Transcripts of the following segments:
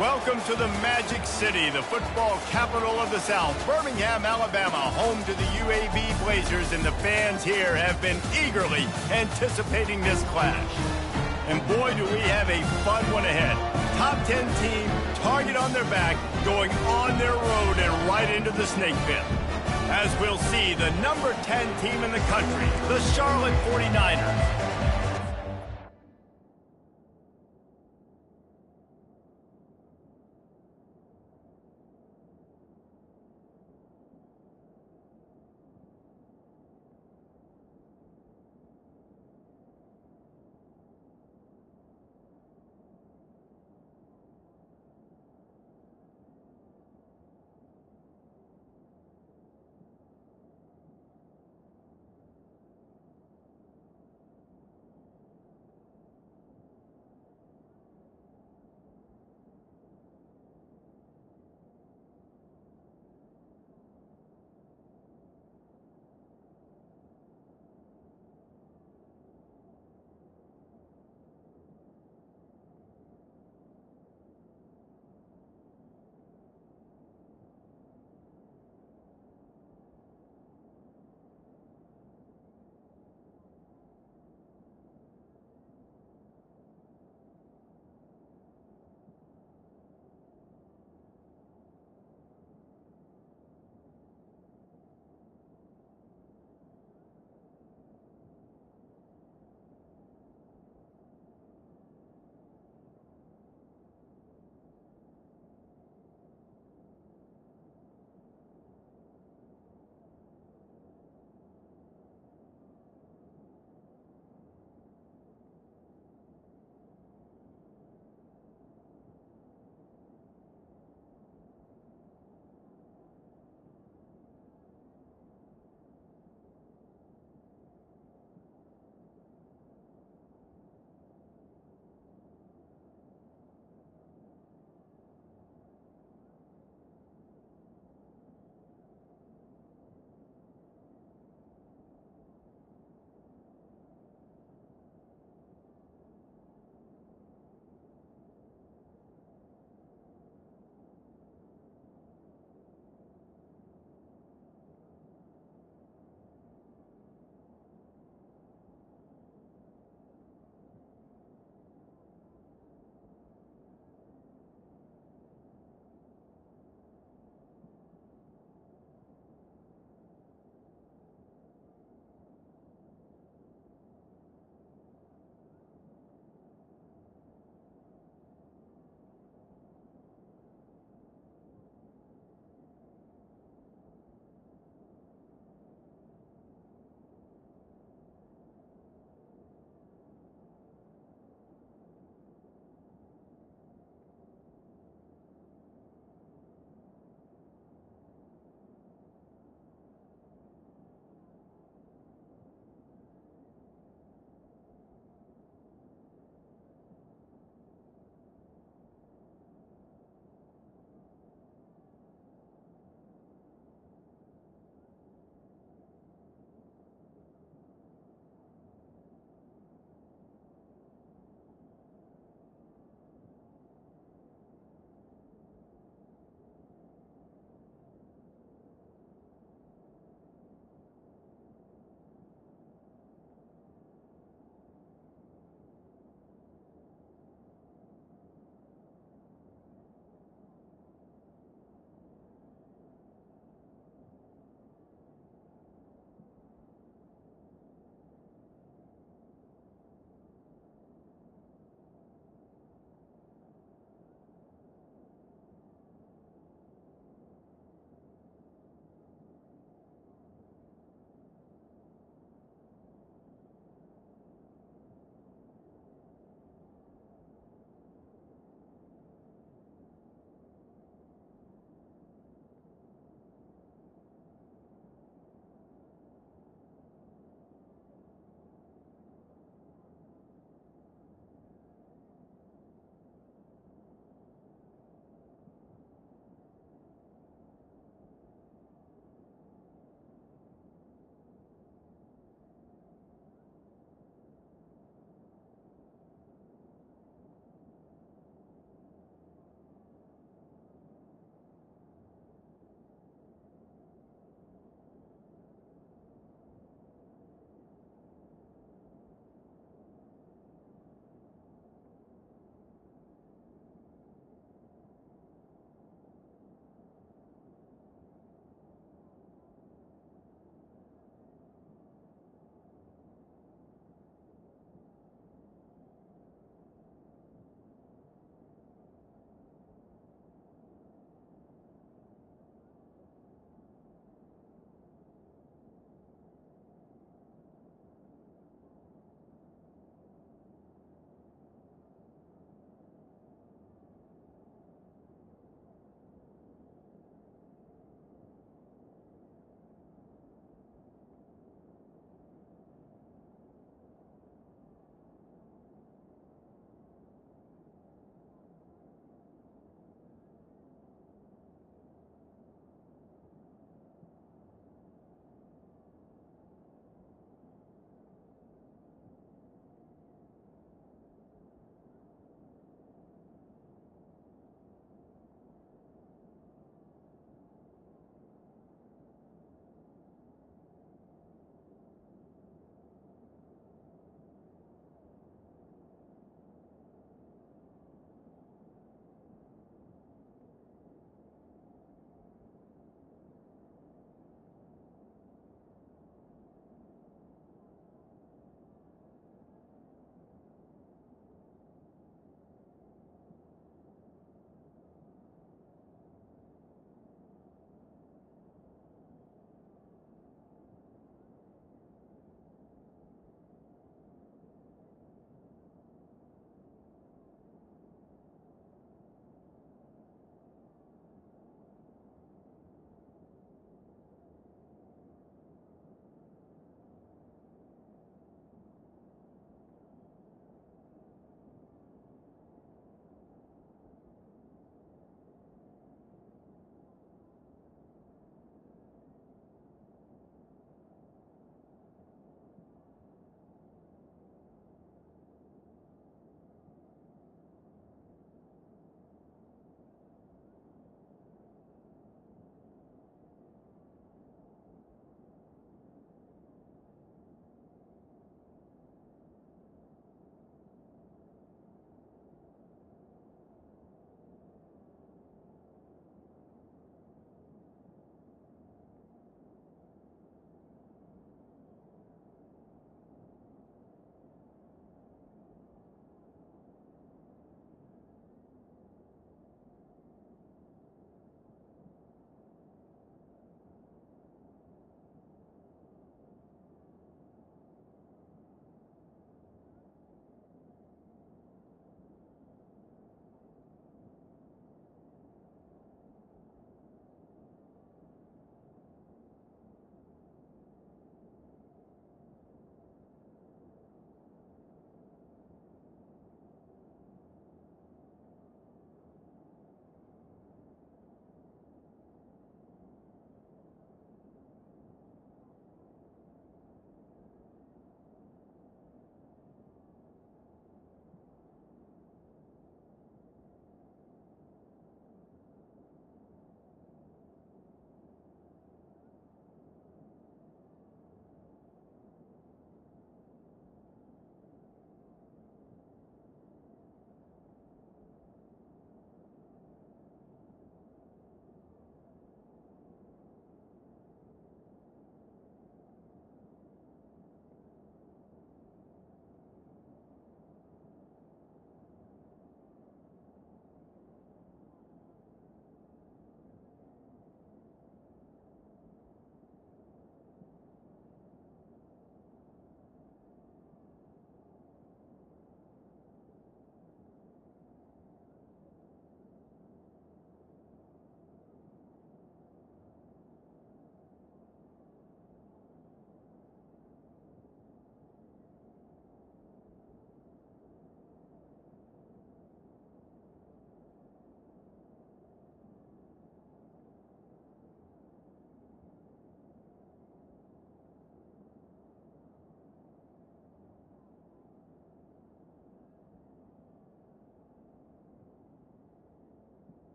Welcome to the Magic City, the football capital of the South, Birmingham, Alabama, home to the UAB Blazers, and the fans here have been eagerly anticipating this clash. And boy, do we have a fun one ahead. Top 10 team, target on their back, going on their road and right into the snake pit. As we'll see, the number 10 team in the country, the Charlotte 49ers.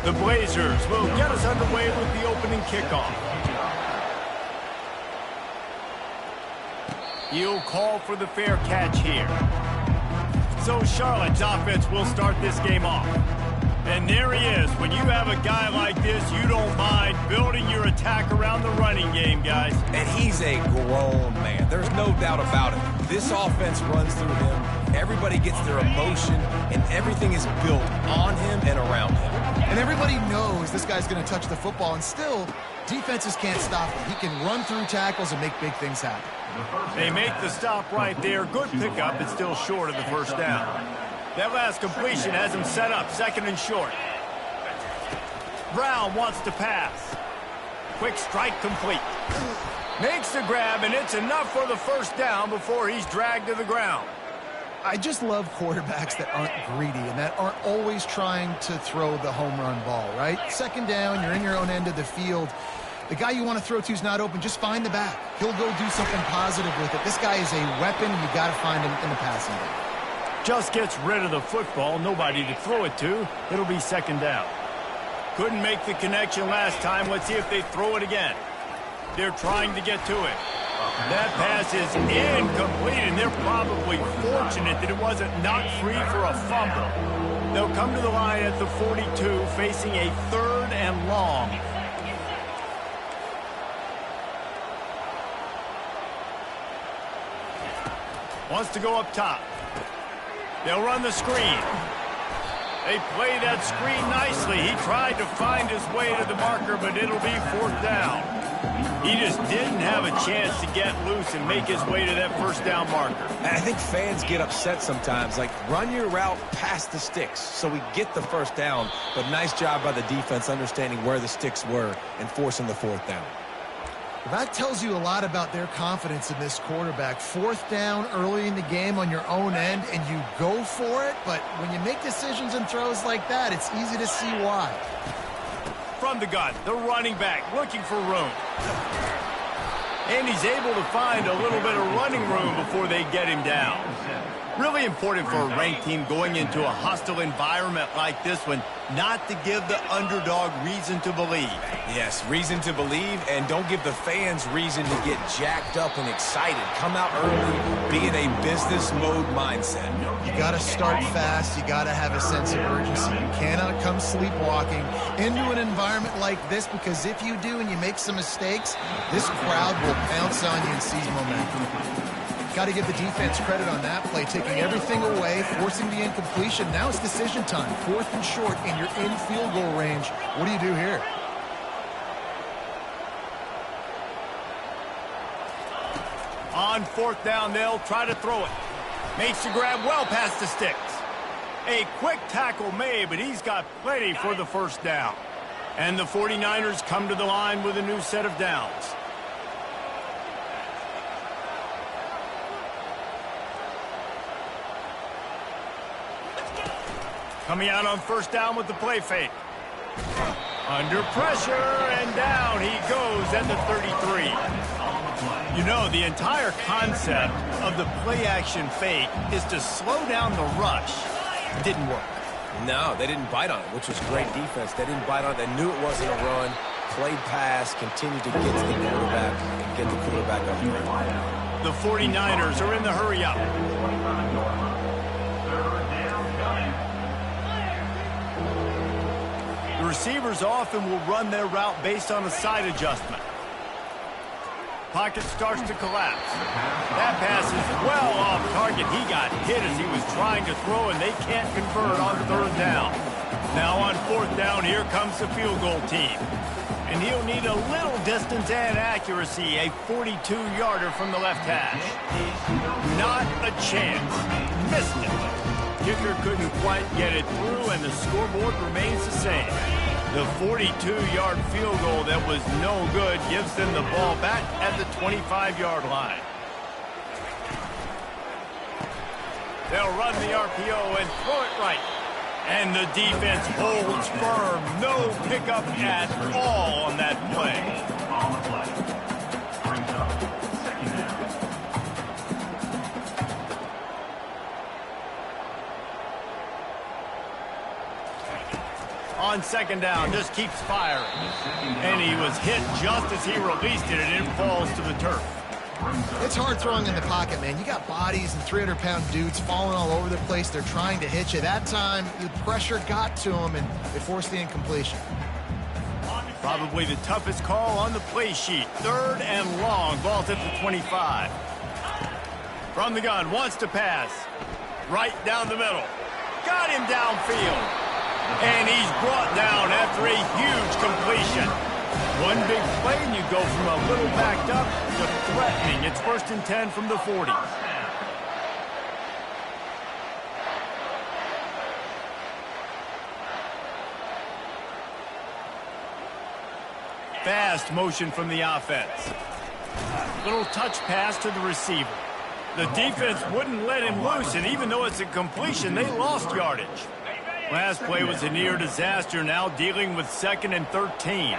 The Blazers will get us underway with the opening kickoff. He'll call for the fair catch here. So Charlotte's offense will start this game off. And there he is. When you have a guy like this, you don't mind building your attack around the running game, guys. And he's a grown man. There's no doubt about it. This offense runs through him. Everybody gets their emotion, and everything is built on him and around him. And everybody knows this guy's going to touch the football, and still, defenses can't stop him. He can run through tackles and make big things happen. They make the stop right there. Good pickup. It's still short of the first down. That last completion has him set up, second and short. Brown wants to pass. Quick strike complete. Makes the grab, and it's enough for the first down before he's dragged to the ground. I just love quarterbacks that aren't greedy and that aren't always trying to throw the home run ball, right? Second down, you're in your own end of the field. The guy you want to throw to is not open. Just find the back. He'll go do something positive with it. This guy is a weapon, and you got to find him in the passing game. Just gets rid of the football. Nobody to throw it to. It'll be second down. Couldn't make the connection last time. Let's see if they throw it again. They're trying to get to it. That pass is incomplete, and they're probably fortunate that it wasn't knocked free for a fumble. They'll come to the line at the 42, facing a third and long. Wants to go up top. They'll run the screen. They play that screen nicely. He tried to find his way to the marker, but it'll be fourth down. He just didn't have a chance to get loose and make his way to that first down marker. And I think fans get upset sometimes, like run your route past the sticks so we get the first down, but nice job by the defense understanding where the sticks were and forcing the fourth down. That tells you a lot about their confidence in this quarterback. Fourth down early in the game on your own end, and you go for it, but when you make decisions and throws like that, it's easy to see why. From the gun, the running back looking for room. And he's able to find a little bit of running room before they get him down. Really important for a ranked team going into a hostile environment like this one, not to give the underdog reason to believe. Yes, reason to believe, and don't give the fans reason to get jacked up and excited. Come out early, be in a business mode mindset. You got to start fast. You got to have a sense of urgency. You cannot come sleepwalking into an environment like this, because if you do and you make some mistakes, this crowd will pounce on you and seize momentum. Got to give the defense credit on that play, taking everything away, forcing the incompletion. Now it's decision time. Fourth and short, and you're in field goal range. What do you do here? On fourth down, they'll try to throw it. Makes the grab well past the sticks. A quick tackle made, but he's got plenty for the first down. And the 49ers come to the line with a new set of downs. Coming out on first down with the play fake. Under pressure, and down he goes at the 33. You know, the entire concept of the play-action fake is to slow down the rush. It didn't work. No, they didn't bite on it, which was great defense. They didn't bite on it. They knew it wasn't a run. Played pass, continued to get to the quarterback and get the quarterback up the ground. The 49ers are in the hurry up. The receivers often will run their route based on a side adjustment. Pocket starts to collapse. That pass is well off target. He got hit as he was trying to throw, and they can't convert on third down. Now on fourth down, here comes the field goal team. And he'll need a little distance and accuracy, a 42-yarder from the left hash. Not a chance. Missed it. Kicker couldn't quite get it through, and the scoreboard remains the same. The 42-yard field goal that was no good gives them the ball back at the 25-yard line. They'll run the RPO and throw it right. And the defense holds firm. No pickup at all on that play. on second down, just keeps firing. And he was hit just as he released it, and it falls to the turf. It's hard throwing in the pocket, man. You got bodies and 300-pound dudes falling all over the place. They're trying to hit you. That time, the pressure got to him, and they forced the incompletion. Probably the toughest call on the play sheet. 3rd and long. Ball's at the 25. From the gun, wants to pass. Right down the middle. Got him downfield. And he's brought down after a huge completion. One big play, and you go from a little backed up to threatening. It's 1st and 10 from the 40. Fast motion from the offense. Little touch pass to the receiver. The defense wouldn't let him loose, and even though it's a completion, they lost yardage. Last play was a near disaster, now dealing with 2nd and 13.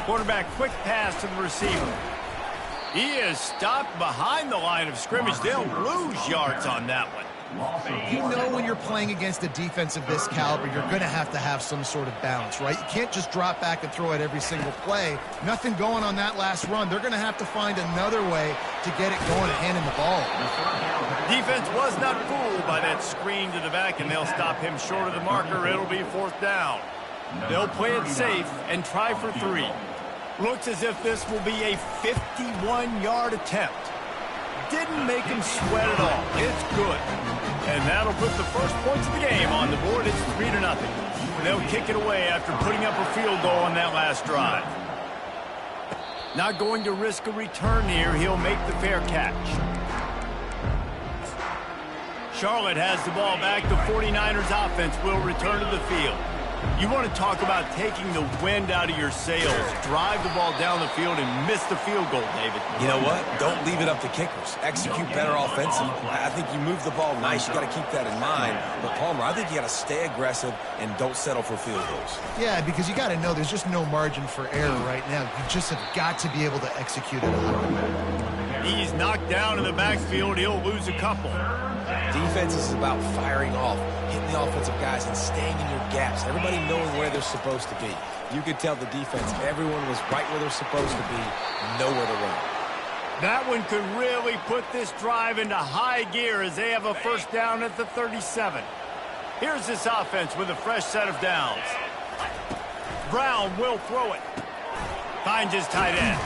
Quarterback quick pass to the receiver. He is stopped behind the line of scrimmage. They'll lose yards on that one. You know when you're playing against a defense of this caliber, you're going to have some sort of balance, right? You can't just drop back and throw it every single play. Nothing going on that last run. They're going to have to find another way to get it going and handing the ball. Defense was not fooled by that screen to the back, and they'll stop him short of the marker. It'll be 4th down. They'll play it safe and try for 3. Looks as if this will be a 51-yard attempt. Didn't make him sweat at all. It's good. And that'll put the first points of the game on the board. It's 3-0. They'll kick it away after putting up a field goal on that last drive. Not going to risk a return here. He'll make the fair catch. Charlotte has the ball back. The 49ers offense will return to the field. You want to talk about taking the wind out of your sails. Drive the ball down the field and miss the field goal, David. You know what? Don't leave it up to kickers. Execute better offensively. I think you move the ball nice. You got to keep that in mind. But, Palmer, I think you got to stay aggressive and don't settle for field goals. Yeah, because you got to know there's just no margin for error right now. You just have got to be able to execute it. He's knocked down in the backfield. He'll lose a couple. Defense is about firing off, hitting the offensive guys, and staying in your gaps. Everybody knowing where they're supposed to be. You could tell the defense, everyone was right where they're supposed to be, nowhere to run. That one could really put this drive into high gear as they have a 1st down at the 37. Here's this offense with a fresh set of downs. Brown will throw it. Finds his tight end.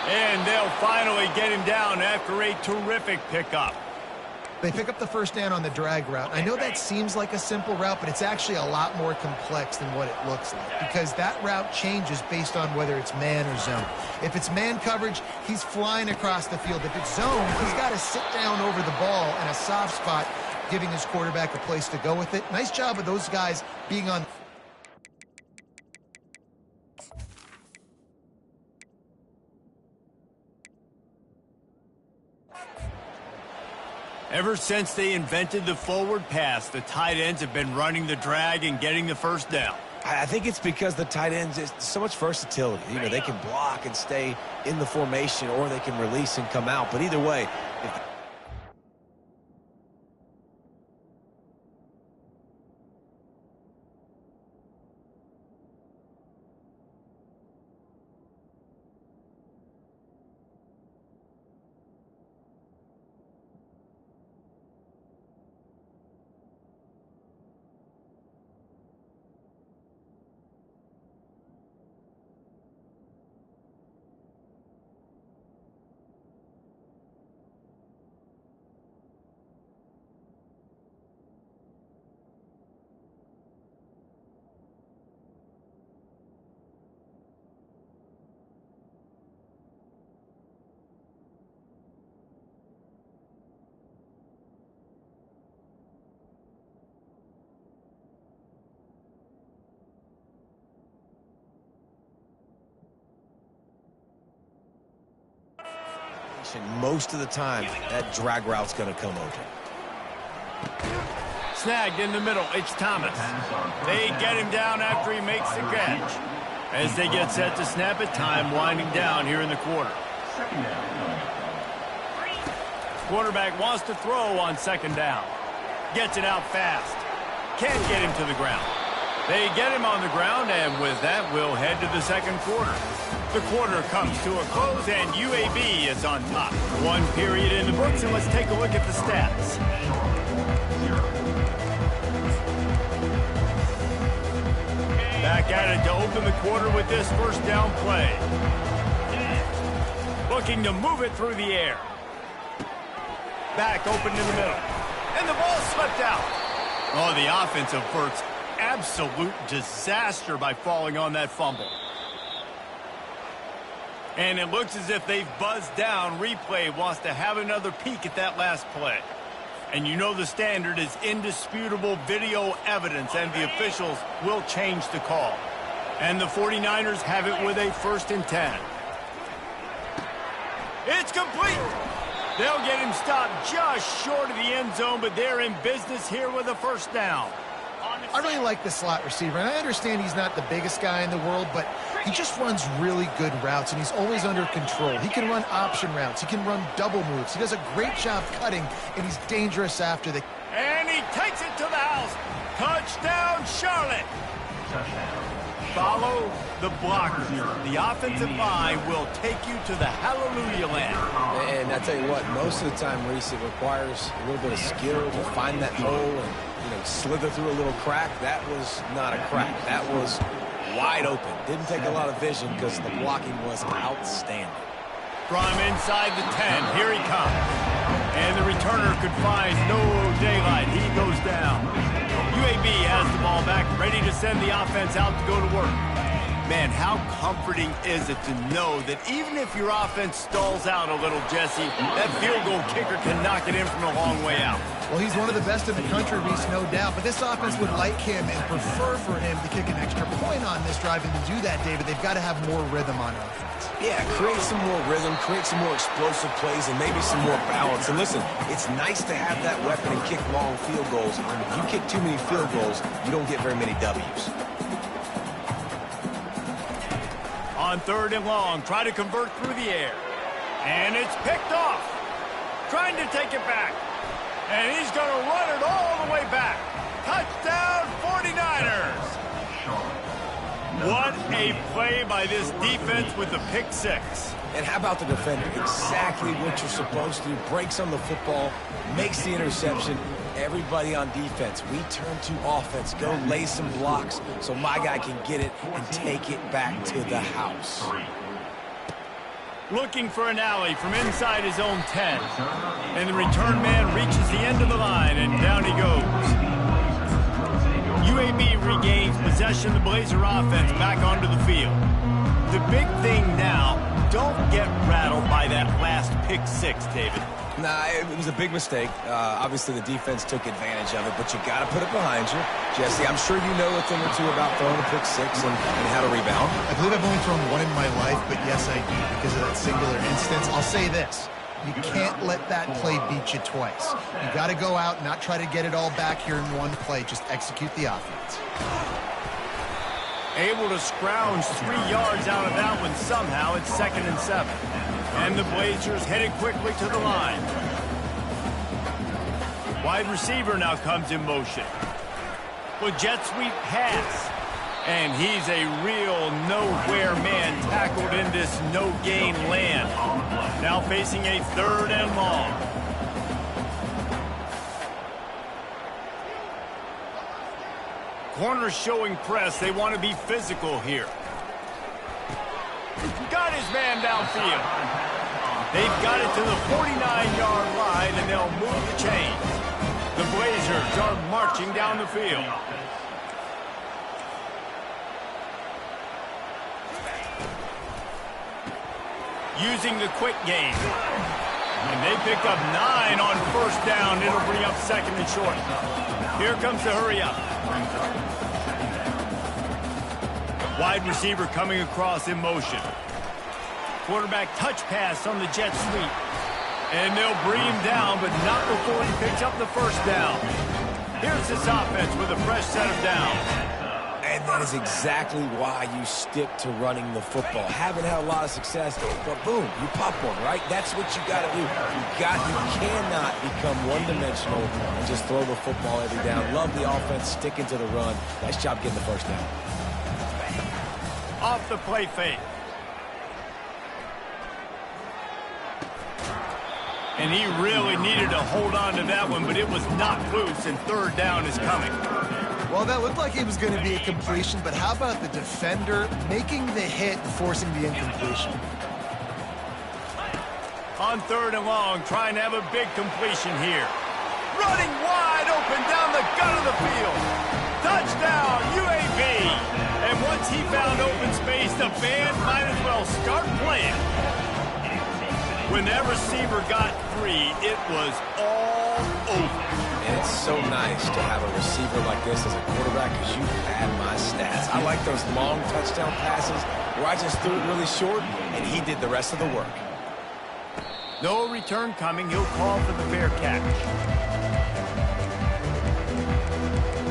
And they'll finally get him down after a terrific pickup. They pick up the 1st down on the drag route. I know that seems like a simple route, but it's actually a lot more complex than what it looks like because that route changes based on whether it's man or zone. If it's man coverage, he's flying across the field. If it's zone, he's got to sit down over the ball in a soft spot, giving his quarterback a place to go with it. Nice job of those guys being on. Ever since they invented the forward pass, the tight ends have been running the drag and getting the 1st down. I think it's because the tight ends is so much versatility. You know, they can block and stay in the formation, or they can release and come out. But either way, most of the time, that drag route's going to come open. Snagged in the middle. It's Thomas. They get him down after he makes the catch. As they get set to snap it, time winding down here in the quarter. Quarterback wants to throw on 2nd down. Gets it out fast. Can't get him to the ground. They get him on the ground, and with that, we'll head to the second quarter. The quarter comes to a close, and UAB is on top. One period in the books, and let's take a look at the stats. Back at it to open the quarter with this first down play. Looking to move it through the air. Back open in the middle. And the ball slipped out. Oh, the offense averts absolute disaster by falling on that fumble. And it looks as if they've buzzed down. Replay wants to have another peek at that last play. And you know the standard is indisputable video evidence, and the officials will change the call. And the 49ers have it with a 1st and 10. It's complete. They'll get him stopped just short of the end zone, but they're in business here with a 1st down. I really like the slot receiver, and I understand he's not the biggest guy in the world, but he just runs really good routes, and he's always under control. He can run option routes. He can run double moves. He does a great job cutting, and he's dangerous after the... And he takes it to the house. Touchdown, Charlotte. Follow the blocker. The offensive line will take you to the hallelujah land. And I tell you what, most of the time, Reese, it requires a little bit of skill to find that hole and, slither through a little crack. That was not a crack. That was wide open. Didn't take a lot of vision because the blocking was outstanding. From inside the 10, here he comes. And the returner could find no daylight. He goes down. UAB has the ball back, ready to send the offense out to go to work. Man, how comforting is it to know that even if your offense stalls out a little, Jesse, that field goal kicker can knock it in from a long way out. Well, he's one of the best in the country, Reese, no doubt. But this offense would like him and prefer for him to kick an extra point on this drive. And to do that, David, they've got to have more rhythm on offense. Yeah, create some more rhythm, create some more explosive plays, and maybe some more balance. And listen, it's nice to have that weapon and kick long field goals. And if you kick too many field goals, you don't get very many W's. On 3rd and long, try to convert through the air. And it's picked off. Trying to take it back. And he's going to run it all the way back. Touchdown, 49ers. What a play by this defense with the pick 6. And how about the defender? Exactly what you're supposed to do. Breaks on the football, makes the interception. Everybody on defense, we turn to offense. Go lay some blocks so my guy can get it and take it back to the house. Looking for an alley from inside his own 10. And the return man reaches the end of the line, and down he goes. UAB regains possession of the Blazer offense back onto the field. The big thing now, don't get rattled by that last pick 6, David. Nah, it was a big mistake. Obviously, the defense took advantage of it, but you got to put it behind you. Jesse, I'm sure you know a thing or two about throwing a pick 6 and how to rebound. I believe I've only thrown one in my life, but yes, I do because of that singular instance. I'll say this. You can't let that play beat you twice. You got to go out and not try to get it all back here in one play. Just execute the offense. Able to scrounge 3 yards out of that one somehow. It's 2nd and 7. And the Blazers headed quickly to the line. Wide receiver now comes in motion. With jet sweep pass. And he's a real nowhere man tackled in this no-gain land. Now facing a 3rd and long. Corners showing press. They want to be physical here. Got his man downfield. They've got it to the 49-yard line, and they'll move the chains. The Blazers are marching down the field. Using the quick game. And they pick up 9 on 1st down. It'll bring up 2nd and short. Here comes the hurry up. Wide receiver coming across in motion. Quarterback touch pass on the jet sweep. And they'll bring him down, but not before he picks up the 1st down. Here's this offense with a fresh set of downs. And that is exactly why you stick to running the football. Haven't had a lot of success, but boom, you pop one, right? That's what you got to do. You cannot become one-dimensional and just throw the football every down. Love the offense, sticking to the run. Nice job getting the first down. Off the play fake. And he really needed to hold on to that one, but it was knocked loose, and third down is coming. Well, that looked like it was going to be a completion, but how about the defender making the hit and forcing the incompletion? On third and long, trying to have a big completion here. Running wide open down the gut of the field. Touchdown, UAB. And once he found open space, the band might as well start playing. When that receiver got free, it was all over. And it's so nice to have a receiver like this as a quarterback because you pad my stats. I like those long touchdown passes where I just threw it really short, and he did the rest of the work. No return coming. He'll call for the fair catch.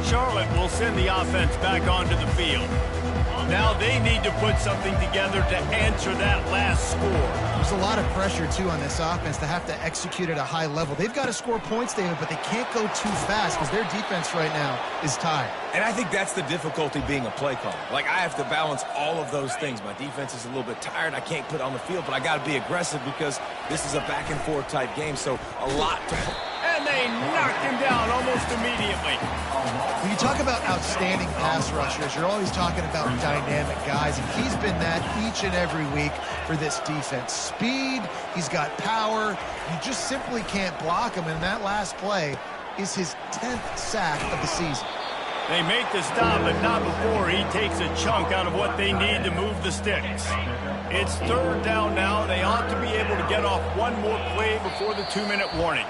Charlotte will send the offense back onto the field. Now they need to put something together to answer that last score. There's a lot of pressure, too, on this offense to have to execute at a high level. They've got to score points, David, but they can't go too fast because their defense right now is tired. And I think that's the difficulty being a play caller. Like, I have to balance all of those things. My defense is a little bit tired. I can't put it on the field, but I got to be aggressive because this is a back-and-forth type game, so a lot to... And they knocked him down almost immediately. When you talk about outstanding pass rushers, you're always talking about dynamic guys, and he's been that each and every week for this defense. Speed, he's got power. You just simply can't block him, and that last play is his 10th sack of the season. They make the stop, but not before he takes a chunk out of what they need to move the sticks. It's third down now. They ought to be able to get off one more play before the 2-minute warning.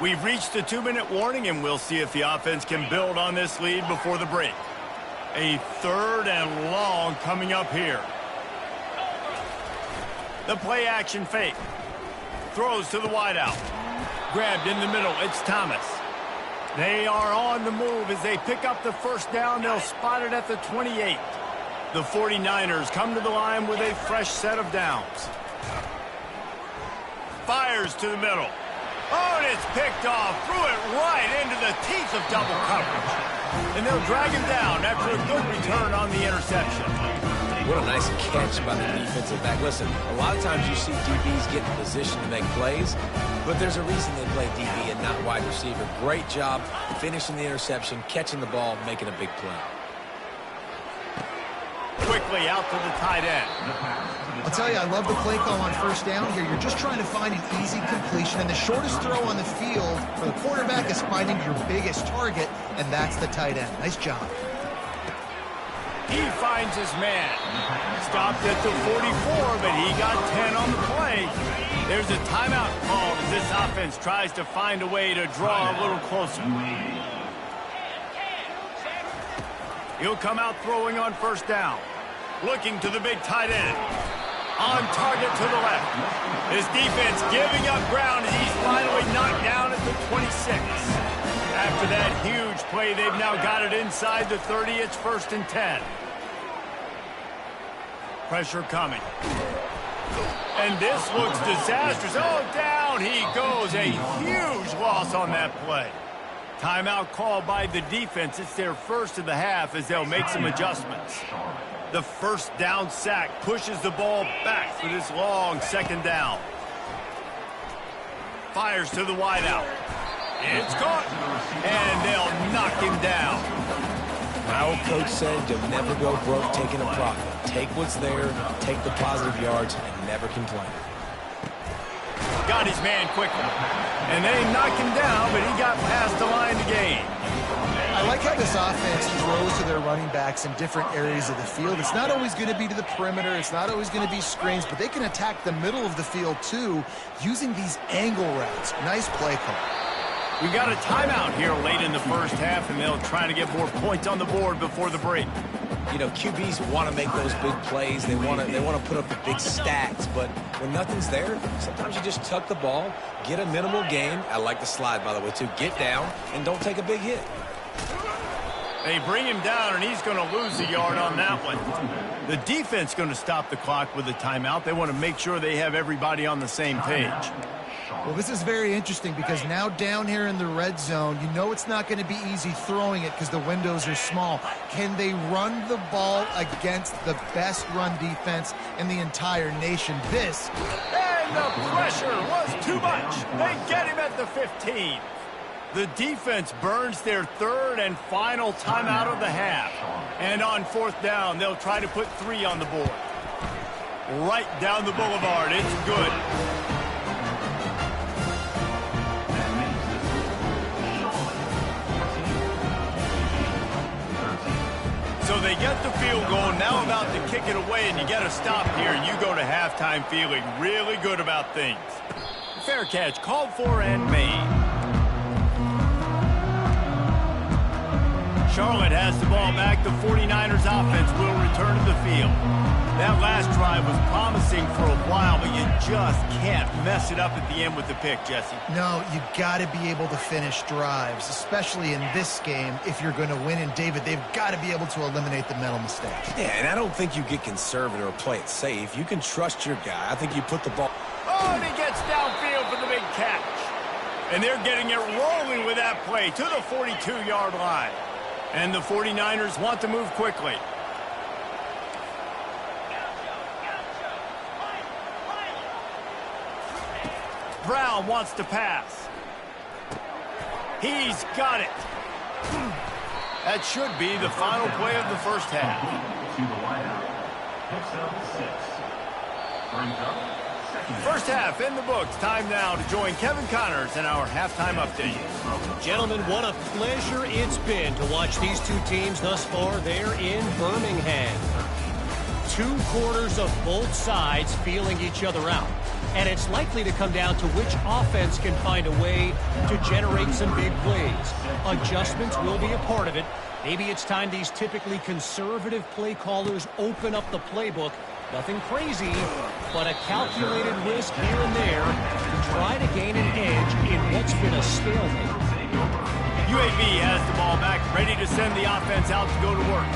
We've reached the 2-minute warning, and we'll see if the offense can build on this lead before the break. A third and long coming up here. The play action fake. Throws to the wideout. Grabbed in the middle. It's Thomas. They are on the move as they pick up the first down. They'll spot it at the 28. The 49ers come to the line with a fresh set of downs. Fires to the middle. Oh, and it's picked off. Threw it right into the teeth of double coverage. And they'll drag him down after a good return on the interception. What a nice catch by the defensive back. Listen, a lot of times you see DBs get in position to make plays, but there's a reason they play DB and not wide receiver. Great job finishing the interception, catching the ball, making a big play. Quickly out to the tight end. I'll tell you, I love the play call on first down here. You're just trying to find an easy completion, and the shortest throw on the field for the quarterback is finding your biggest target, and that's the tight end. Nice job. He finds his man. Stopped at the 44, but he got 10 on the play. There's a timeout called as this offense tries to find a way to draw a little closer. He'll come out throwing on first down. Looking to the big tight end. On target to the left. His defense giving up ground as he's finally knocked down at the 26. After that huge play, they've now got it inside the 30. It's 1st and 10. Pressure coming. And this looks disastrous. Oh, down he goes. A huge loss on that play. Timeout called by the defense. It's their first of the half as they'll make some adjustments. The first down sack pushes the ball back for this long second down. Fires to the wideout. It's caught. And they'll knock him down. My old coach said you'll never go broke taking a profit. Take what's there, take the positive yards, and never complain. Got his man quickly. And they knocked him down, but he got past the line to gain. I like how this offense throws to their running backs in different areas of the field. It's not always going to be to the perimeter. It's not always going to be screens, but they can attack the middle of the field, too, using these angle routes. Nice play call. We got a timeout here late in the first half, and they'll try to get more points on the board before the break. You know, QBs want to make those big plays. They want to put up the big stats, but when nothing's there, sometimes you just tuck the ball, get a minimal gain. I like the slide, by the way, too. Get down and don't take a big hit. They bring him down, and he's going to lose a yard on that one. The defense going to stop the clock with a timeout. They want to make sure they have everybody on the same page. Well, this is very interesting because now down here in the red zone, you know it's not going to be easy throwing it because the windows are small. Can they run the ball against the best run defense in the entire nation? This. And the pressure was too much. They get him at the 15. The defense burns their third and final timeout of the half. And on fourth down, they'll try to put 3 on the board. Right down the boulevard. It's good. So they get the field goal, now about to kick it away, and you get a stop here, and you go to halftime feeling really good about things. Fair catch, called for and made. Charlotte has the ball back. The 49ers offense will return to the field. That last drive was promising for a while, but you just can't mess it up at the end with the pick, Jesse. No, you got to be able to finish drives, especially in this game if you're going to win. And, David, they've got to be able to eliminate the mental mistakes. Yeah, and I don't think you get conservative or play it safe. You can trust your guy. I think you put the ball. Oh, and he gets downfield for the big catch. And they're getting it rolling with that play to the 42-yard line. And the 49ers want to move quickly. Brown wants to pass. He's got it. That should be the final play of the first half. First half in the books. Time now to join Kevin Connors in our halftime update. Gentlemen, what a pleasure it's been to watch these two teams thus far there in Birmingham. 2 quarters of both sides feeling each other out. And it's likely to come down to which offense can find a way to generate some big plays. Adjustments will be a part of it. Maybe it's time these typically conservative play callers open up the playbook. Nothing crazy, but a calculated risk here and there to try to gain an edge in what's been a stalemate. UAB has the ball back, ready to send the offense out to go to work.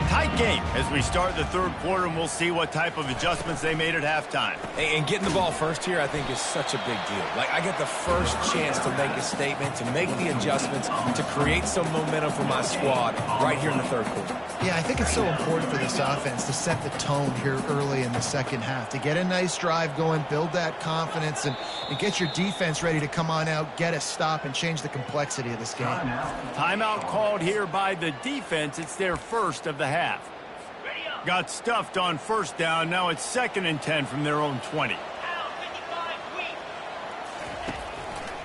Tight game as we start the third quarter, and we'll see what type of adjustments they made at halftime. And getting the ball first here, I think, is such a big deal. Like, I get the first chance to make a statement, to make the adjustments, to create some momentum for my squad right here in the third quarter. Yeah, I think it's so important for this offense to set the tone here early in the second half, to get a nice drive going, build that confidence, and get your defense ready to come on out, get a stop, and change the complexity of this game. Timeout called here by the defense. It's their first of the half. Got stuffed on first down. Now it's 2nd and 10 from their own 20.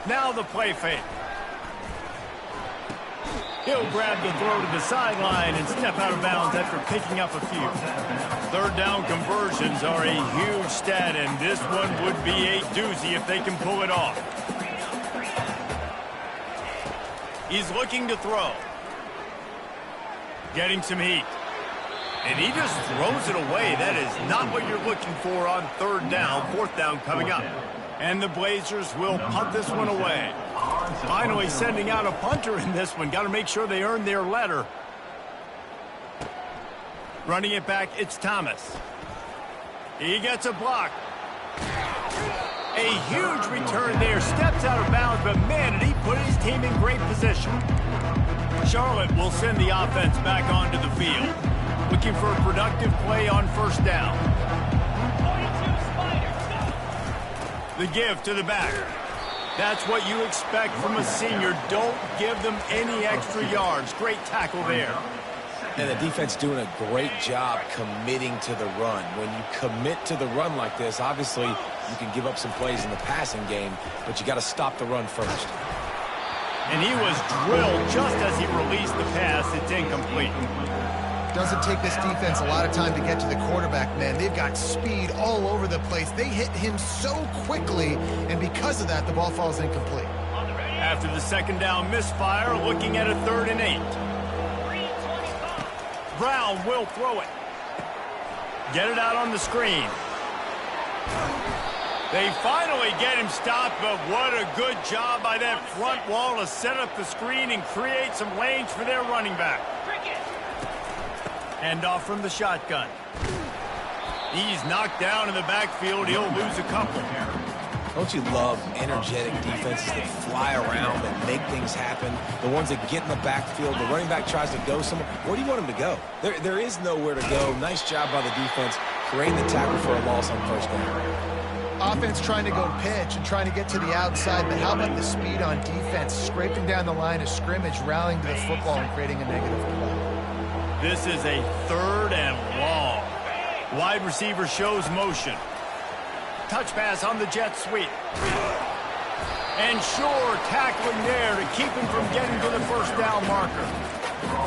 Now the play fake. He'll grab the throw to the sideline and step out of bounds after picking up a few. Third down conversions are a huge stat, and this one would be a doozy if they can pull it off. He's looking to throw. Getting some heat. And he just throws it away. That is not what you're looking for on third down. Fourth down coming up. And the Blazers will punt this one away. Finally sending out a punter in this one. Got to make sure they earn their letter. Running it back, it's Thomas. He gets a block. A huge return there. Steps out of bounds, but man, did he put his team in great position. Charlotte will send the offense back onto the field. Looking for a productive play on first down. The give to the back. That's what you expect from a senior. Don't give them any extra yards. Great tackle there. And the defense doing a great job committing to the run. When you commit to the run like this, obviously you can give up some plays in the passing game, but you got to stop the run first. And he was drilled just as he released the pass. It's incomplete. Doesn't take this defense a lot of time to get to the quarterback, man. They've got speed all over the place. They hit him so quickly, and because of that, the ball falls incomplete. After the second down misfire, looking at a 3rd and 8. Brown will throw it. Get it out on the screen. They finally get him stopped, but what a good job by that front wall to set up the screen and create some lanes for their running back. Hand off from the shotgun. He's knocked down in the backfield. He'll lose a couple. Don't you love energetic defenses that fly around and make things happen? The ones that get in the backfield, the running back tries to go somewhere. Where do you want him to go? There is nowhere to go. Nice job by the defense, creating the tackle for a loss on first down. Offense trying to go pitch and trying to get to the outside, but how about the speed on defense? Scraping down the line of scrimmage, rallying to the football and creating a negative play. This is a 3rd and long. Wide receiver shows motion. Touch pass on the jet sweep. And Shore tackling there to keep him from getting to the first down marker.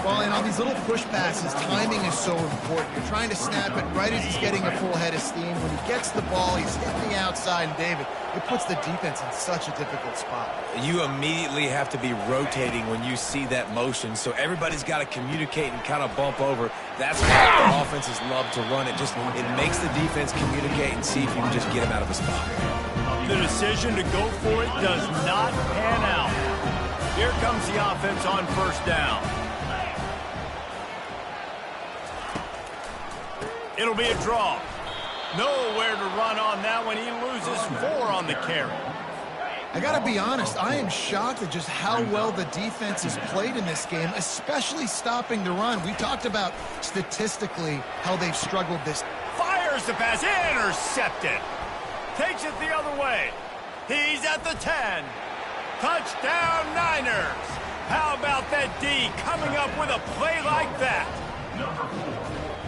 Well, and on these little push passes, timing is so important. You're trying to snap it right as he's getting a full head of steam. When he gets the ball, he's hitting the outside, and David, it puts the defense in such a difficult spot. You immediately have to be rotating when you see that motion, so everybody's got to communicate and kind of bump over. That's why the offenses love to run it. It makes the defense communicate and see if you can just get him out of the spot. The decision to go for it does not pan out. Here comes the offense on first down. It'll be a draw. Nowhere to run on that one. He loses 4 on the carry. I got to be honest, I am shocked at just how well the defense has played in this game, especially stopping the run. We talked about statistically how they've struggled this. Fires the pass, intercepted. Takes it the other way. He's at the 10. Touchdown, Niners. How about that D coming up with a play like that?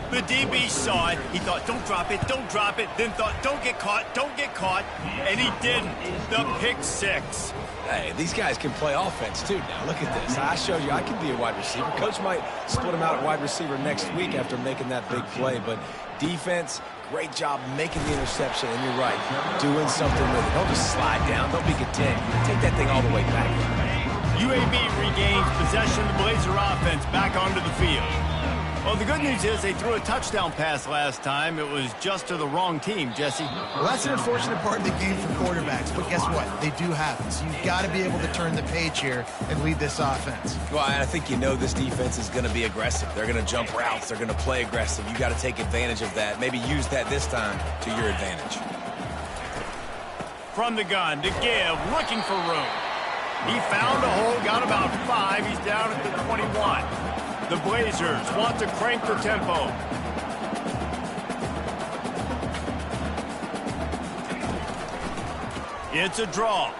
The DB saw it. He thought, don't drop it, don't drop it. Then thought, don't get caught, don't get caught. And he didn't. The pick 6. Hey, these guys can play offense, too. Now, look at this. I showed you I can be a wide receiver. Coach might split him out at wide receiver next week after making that big play. But defense, great job making the interception. And you're right, doing something with it. Don't just slide down. Don't be content. Take that thing all the way back. UAB regains possession of the Blazer offense back onto the field. Well, the good news is they threw a touchdown pass last time. It was just to the wrong team, Jesse. Well, that's an unfortunate part of the game for quarterbacks, but guess what? They do happen. So you've got to be able to turn the page here and lead this offense. Well, I think you know this defense is going to be aggressive. They're going to jump routes. They're going to play aggressive. You got to take advantage of that. Maybe use that this time to your advantage. From the gun to give, looking for room. He found a hole, got about 5. He's down at the 21. The Blazers want to crank the tempo. It's a draw.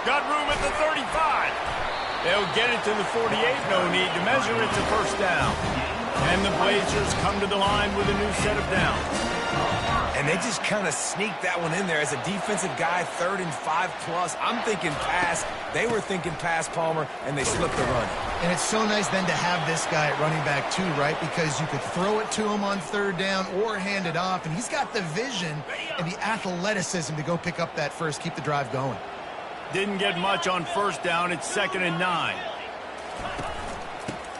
Got room at the 35. They'll get it to the 48. No need to measure it to first down. And the Blazers come to the line with a new set of downs. And they just kind of sneaked that one in there as a defensive guy, 3rd and 5+. I'm thinking pass. They were thinking pass, Palmer, and they slipped the run. And it's so nice then to have this guy at running back too, right? Because you could throw it to him on 3rd down or hand it off. And he's got the vision and the athleticism to go pick up that first, keep the drive going. Didn't get much on first down. It's 2nd and 9.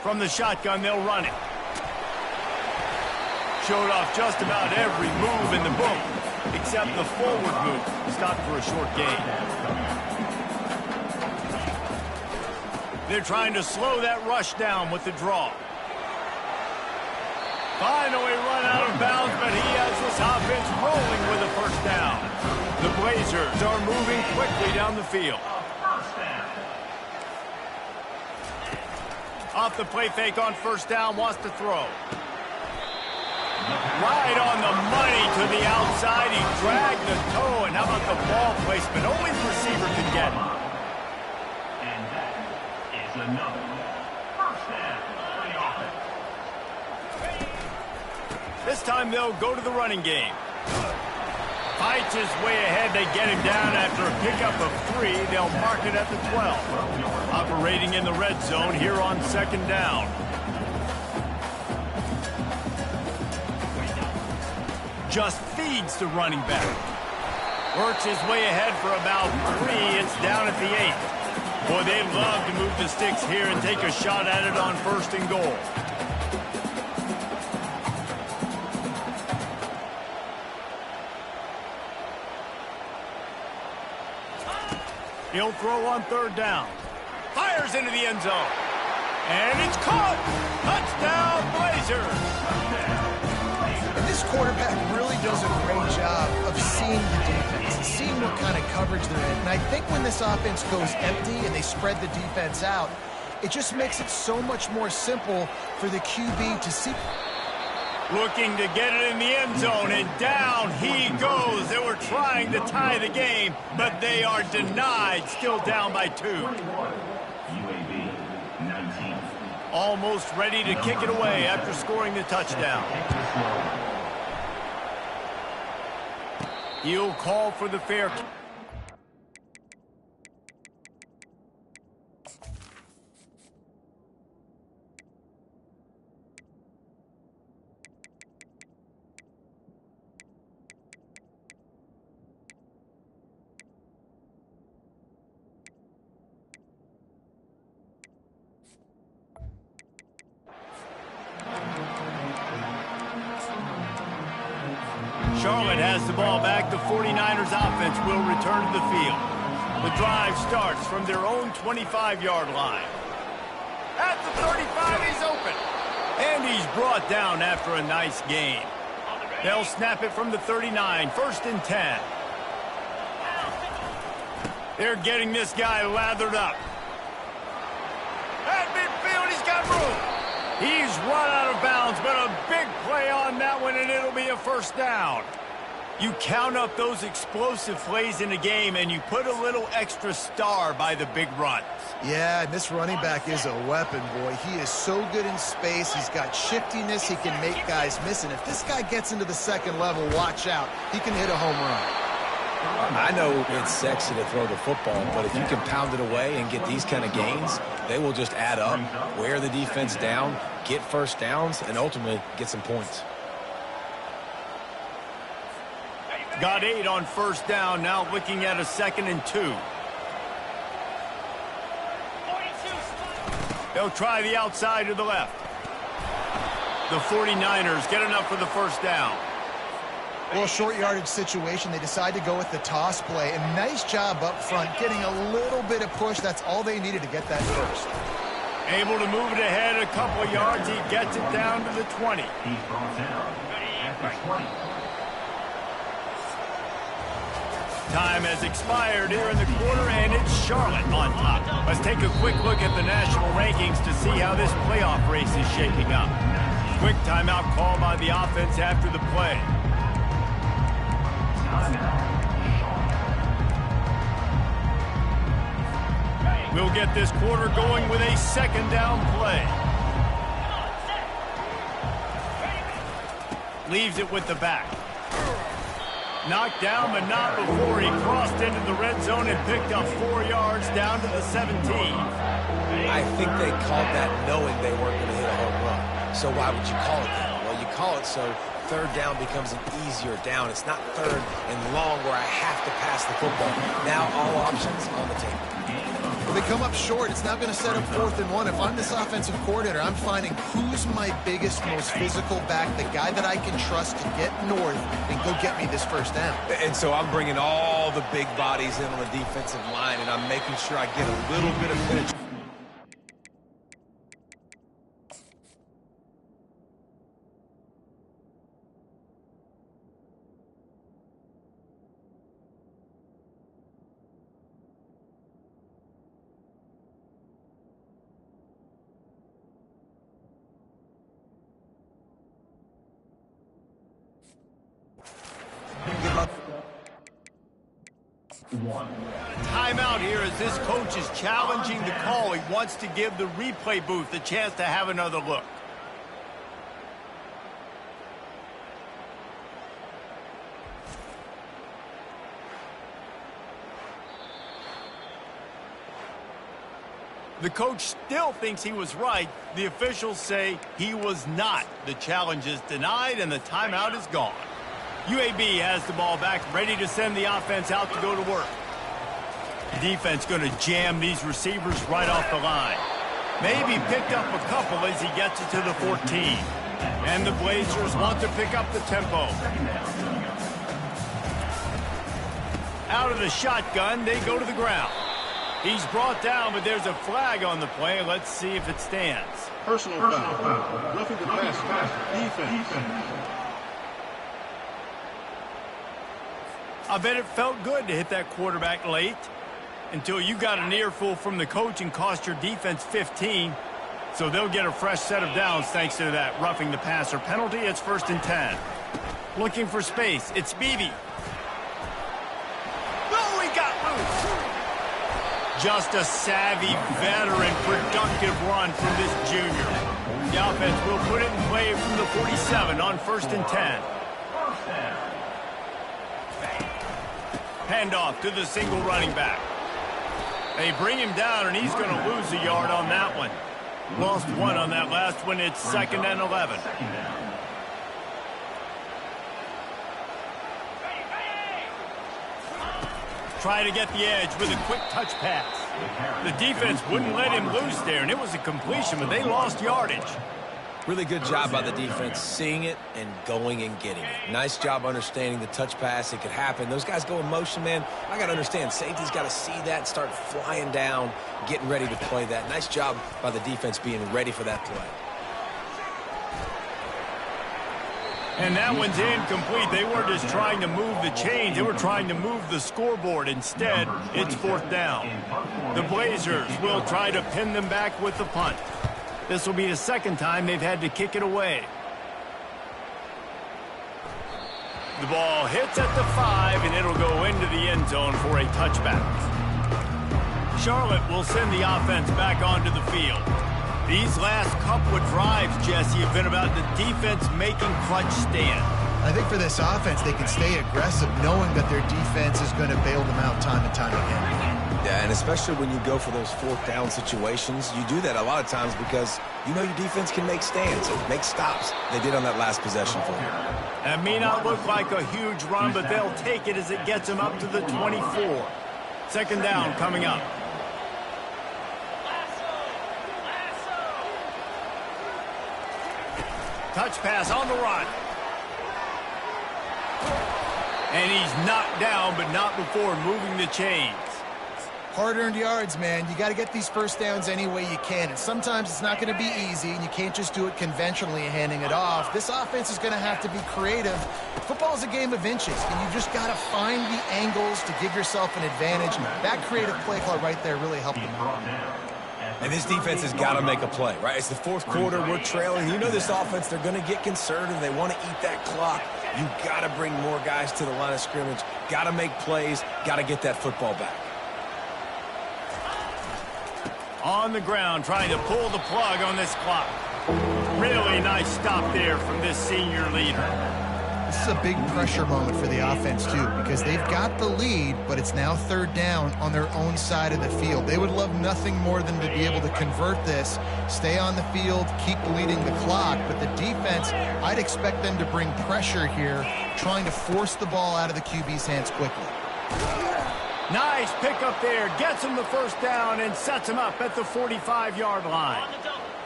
From the shotgun, they'll run it. Showed off just about every move in the book, except the forward move. Stopped for a short gain. They're trying to slow that rush down with the draw. Finally run out of bounds, but he has this offense rolling with a first down. The Blazers are moving quickly down the field. Off the play fake on first down, wants to throw. Right on the money to the outside. He dragged the toe, and how about the ball placement? Only the receiver could get it. And that is another first down for the offense. This time they'll go to the running game. Fights his way ahead. They get him down after a pickup of 3. They'll mark it at the 12. Operating in the red zone here on 2nd down. Just feeds the running back. Works his way ahead for about 3. It's down at the 8. Boy, they love to move the sticks here and take a shot at it on 1st and goal. He'll throw on third down. Fires into the end zone. And it's caught. Touchdown, Blazers. And this quarterback really does a great job of seeing the defense and seeing what kind of coverage they're in. And I think when this offense goes empty and they spread the defense out, it just makes it so much more simple for the QB to see. Looking to get it in the end zone, and down he goes. They were trying to tie the game, but they are denied, still down by 2. UAB 19. Almost ready to kick it away after scoring the touchdown. He'll call for the fair kick. Charlotte has the ball back. The 49ers offense will return to the field. The drive starts from their own 25-yard line. At the 35, he's open. And he's brought down after a nice gain. They'll snap it from the 39, 1st and 10. They're getting this guy lathered up. At midfield, he's got room. He's run out of bounds, but a big play on that one, and it'll be a first down. You count up those explosive plays in a game, and you put a little extra star by the big runs. Yeah, and this running back is a weapon, boy. He is so good in space. He's got shiftiness. He can make guys miss. And if this guy gets into the second level, watch out. He can hit a home run. I know it's sexy to throw the football, but if you can pound it away and get these kind of gains, they will just add up, wear the defense down, get first downs, and ultimately get some points. Got 8 on first down, now looking at a 2nd and 2. They'll try the outside to the left. The 49ers get enough for the first down. Well, short yardage situation, they decide to go with the toss play. And nice job up front, getting a little bit of push. That's all they needed to get that first. Able to move it ahead a couple of yards. He gets it down to the 20. He's brought down at the 20. Time has expired here in the quarter, and it's Charlotte on top. Let's take a quick look at the national rankings to see how this playoff race is shaping up. Quick timeout call by the offense after the play. We'll get this quarter going with a 2nd down play. Leaves it with the back. Knocked down, but not before he crossed into the red zone and picked up 4 yards down to the 17. I think they called that knowing they weren't going to hit a home run. So why would you call it that? Well, you call it so third down becomes an easier down. It's not third and long where I have to pass the football. Now all options on the table. Well, they come up short. It's now going to set up 4th and 1. If I'm this offensive coordinator, I'm finding who's my biggest, most physical back, the guy that I can trust to get north and go get me this first down. And so I'm bringing all the big bodies in on the defensive line, and I'm making sure I get a little bit of penetration. Timeout here as this coach is challenging the call. He wants to give the replay booth a chance to have another look. The coach still thinks he was right. The officials say he was not. The challenge is denied and the timeout is gone. UAB has the ball back, ready to send the offense out to go to work. Defense going to jam these receivers right off the line. Maybe picked up a couple as he gets it to the 14. And the Blazers want to pick up the tempo. Out of the shotgun, they go to the ground. He's brought down, but there's a flag on the play. Let's see if it stands. Personal foul. Roughing the passer. Defense. I bet it felt good to hit that quarterback late until you got an earful from the coach and cost your defense 15. So they'll get a fresh set of downs thanks to that roughing the passer penalty. It's 1st and 10. Looking for space. It's Beebe. Oh, he got loose. Just a savvy, veteran, productive run from this junior. The offense will put it in play from the 47 on 1st and 10. Handoff to the single running back. They bring him down, and he's going to lose a yard on that one. Lost one on that last one. It's 2nd and 11. Try to get the edge with a quick touch pass. The defense wouldn't let him loose there, and it was a completion, but they lost yardage. Really good job by the defense, seeing it and going and getting it. Nice job understanding the touch pass. It could happen. Those guys go in motion, man. I got to understand, safety's got to see that and start flying down, getting ready to play that. Nice job by the defense being ready for that play. And that one's incomplete. They weren't just trying to move the chains. They were trying to move the scoreboard. Instead, it's 4th down. The Blazers will try to pin them back with the punt. This will be the 2nd time they've had to kick it away. The ball hits at the 5, and it'll go into the end zone for a touchback. Charlotte will send the offense back onto the field. These last couple of drives, Jesse, have been about the defense making clutch stand. I think for this offense, they can stay aggressive knowing that their defense is going to bail them out time and time again. Yeah, and especially when you go for those 4th down situations, you do that a lot of times because you know your defense can make stands, make stops. They did on that last possession for them. That may not look like a huge run, but they'll take it as it gets them up to the 24. 2nd down coming up. Touch pass on the run. And he's knocked down, but not before moving the chains. Hard-earned yards, man. You got to get these 1st downs any way you can. And sometimes it's not going to be easy, and you can't just do it conventionally and handing it off. This offense is going to have to be creative. Football is a game of inches, and you just got to find the angles to give yourself an advantage. That creative play call right there really helped them. And this defense has got to make a play, right? It's the 4th quarter. We're trailing. You know this offense, they're going to get conservative. They want to eat that clock. You got to bring more guys to the line of scrimmage. Got to make plays. Got to get that football back. On the ground, trying to pull the plug on this clock. Really nice stop there from this senior leader. This is a big pressure moment for the offense, too, because they've got the lead, but it's now 3rd down on their own side of the field. They would love nothing more than to be able to convert this, stay on the field, keep leading the clock. But the defense, I'd expect them to bring pressure here, trying to force the ball out of the QB's hands quickly. Nice pickup there. Gets him the 1st down and sets him up at the 45-yard line.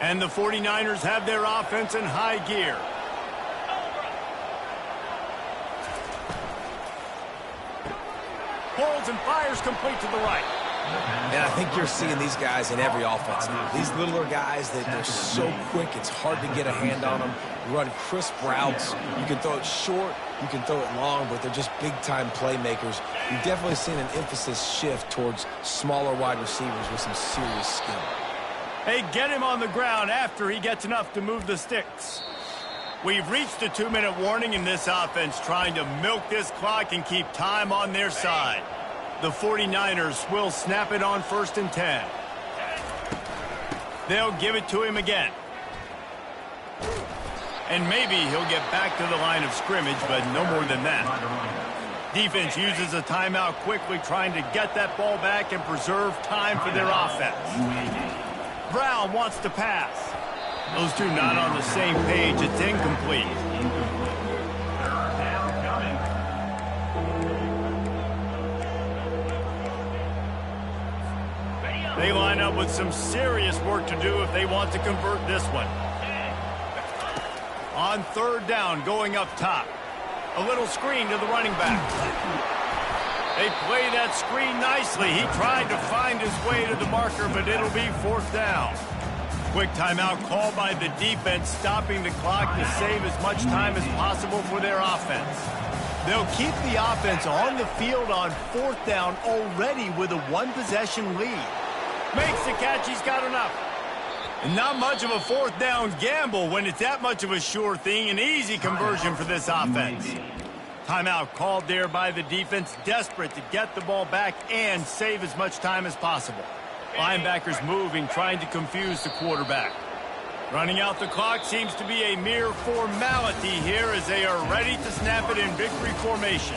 And the 49ers have their offense in high gear. Holds and fires complete to the right. And I think you're seeing these guys in every offense now. These littler guys, they're so quick, it's hard to get a hand on them. Run crisp routes. You can throw it short, you can throw it long, but they're just big-time playmakers. You've definitely seen an emphasis shift towards smaller wide receivers with some serious skill. They get him on the ground after he gets enough to move the sticks. We've reached a 2-minute warning in this offense, trying to milk this clock and keep time on their side. The 49ers will snap it on 1st and 10. They'll give it to him again. And maybe he'll get back to the line of scrimmage, but no more than that. Defense uses a timeout quickly, trying to get that ball back and preserve time for their offense. Brown wants to pass. Those two not on the same page. It's incomplete. They line up with some serious work to do if they want to convert this one. On 3rd down, going up top. A little screen to the running back. They play that screen nicely. He tried to find his way to the marker, but it'll be 4th down. Quick timeout called by the defense, stopping the clock to save as much time as possible for their offense. They'll keep the offense on the field on 4th down already with a 1-possession lead. Makes the catch. He's got enough. Not much of a 4th down gamble when it's that much of a sure thing. An easy conversion for this offense. Timeout called there by the defense, desperate to get the ball back and save as much time as possible. Linebackers moving, trying to confuse the quarterback. Running out the clock seems to be a mere formality here as they are ready to snap it in victory formation.